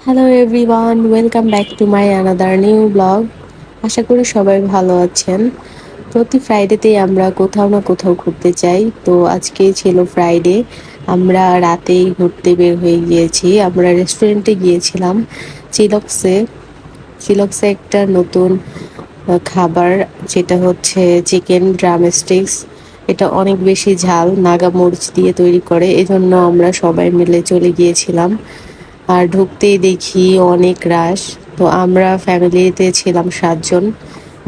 Hello everyone, welcome back to my another new blog. আশা করি সবাই ভালো আছেন। প্রতি ফ্রাইডেতেই আমরা কোথাও না কোথাও ঘুরতে যাই। তো আজকে ছিল ফ্রাইডে, আমরা রাতেই ঘুরতে বের হয়ে গিয়েছি। আমরা রেস্টুরেন্টে গিয়েছিলাম চিলক্সে। চিলক্সে একটা নতুন খাবার, যেটা হচ্ছে চিকেন ড্রামস্টিক্স। এটা অনেক বেশি ঝাল, নাগা মরিচ দিয়ে তৈরি করে, এজন্য আমরা সবাই মিলে চলে গিয়েছিলাম। আর ঢুকতেই দেখি অনেক রাশ। তো আমরা ফ্যামিলিতে ছিলাম 7 জন।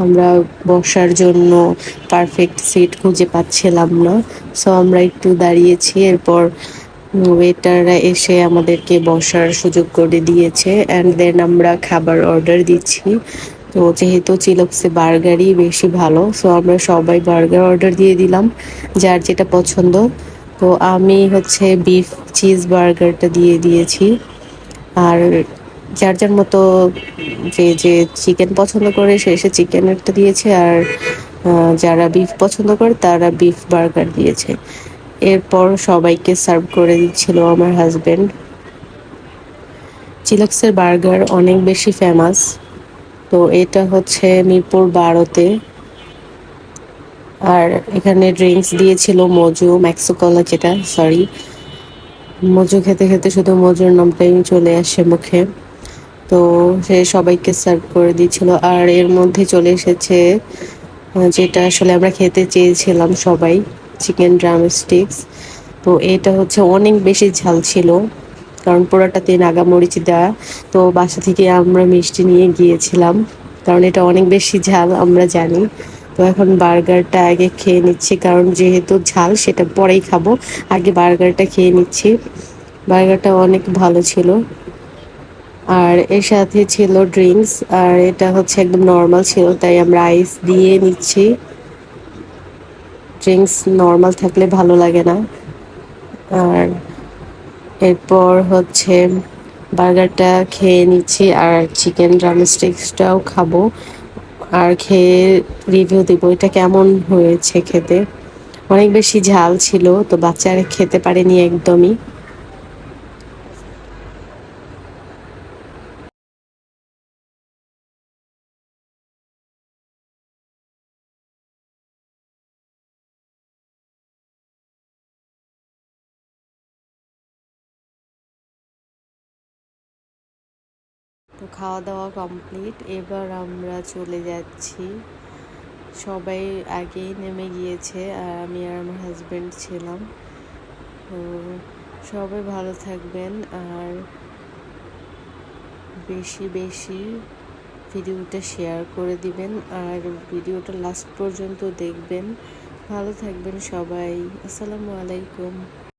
আমরা বসার জন্য পারফেক্ট সিট খুঁজে পাচ্ছিলাম না। সো আমরা একটু দাঁড়িয়েছি, এরপর ওয়েটাররা এসে আমাদেরকে বসার সুযোগ করে দিয়েছে, অ্যান্ড দেন আমরা খাবার অর্ডার দিচ্ছি। তো যেহেতু চিলক্সে বার্গারই বেশি ভালো, সো আমরা সবাই বার্গার অর্ডার দিয়ে দিলাম, যার যেটা পছন্দ। তো আমি হচ্ছে বিফ চিজ বার্গারটা দিয়ে দিয়েছি। আর যার যার মতো যে যে চিকেন পছন্দ করে সে চিকেনেরটা দিয়েছে, আর যারা বিফ পছন্দ করে তারা বিফ বার্গার দিয়েছে। এরপর সবাইকে সার্ভ করে দিচ্ছিল আমার হাজবেন্ড। চিলাক্সের বার্গার অনেক বেশি ফেমাস। তো এটা হচ্ছে মিরপুর 12-তে। আর এখানে ড্রিঙ্কস দিয়েছিল মজু, ম্যাক্সোকলা, যেটা সরি, মজু খেতে খেতে শুধু মজুর নামটাই চলে আসে মুখে। তো সে সবাইকে সার্ভ করে দিচ্ছিল, আর এর মধ্যে চলে এসেছে যেটা আসলে আমরা খেতে চেয়েছিলাম সবাই, চিকেন ড্রামস্টিক্স। তো এটা হচ্ছে অনেক বেশি ঝাল ছিল, কারণ পুরোটাতে নাগামরিচ দেওয়া। তো বাসা থেকে আমরা মিষ্টি নিয়ে গিয়েছিলাম, কারণ এটা অনেক বেশি ঝাল আমরা জানি। তো এখন বার্গারটা আগে খেয়ে নিচ্ছি, কারণ যেহেতু ঝাল সেটা পরেই খাবো, আগে বার্গারটা খেয়ে নিচ্ছি। বার্গারটা অনেক ভালো ছিল। আর এর সাথে ছিল ড্রিঙ্কস, আর এটা হচ্ছে একদম নর্মাল ছিল, তাই আমরা আইস দিয়ে নিচ্ছি। ড্রিঙ্কস নর্মাল থাকলে ভালো লাগে না। আর এরপর হচ্ছে বার্গারটা খেয়ে নিচ্ছি, আর চিকেন ড্রামস্টিক্সটাও খাবো, আর খেয়ে রিভিউ দিব এটা কেমন হয়েছে খেতে। অনেক বেশি ঝাল ছিল, তো বাচ্চারা খেতে পারেনি একদমই। তো খাওয়া দাওয়া কমপ্লিট, এবার আমরা চলে যাচ্ছি। সবাই আগেই নেমে গিয়েছে, আর আমি আর আমার হাজব্যান্ড ছিলাম। তো সবাই ভালো থাকবেন, আর বেশি বেশি ভিডিওটা শেয়ার করে দিবেন, আর ভিডিওটা লাস্ট পর্যন্ত দেখবেন। ভালো থাকবেন সবাই। আসসালামু আলাইকুম।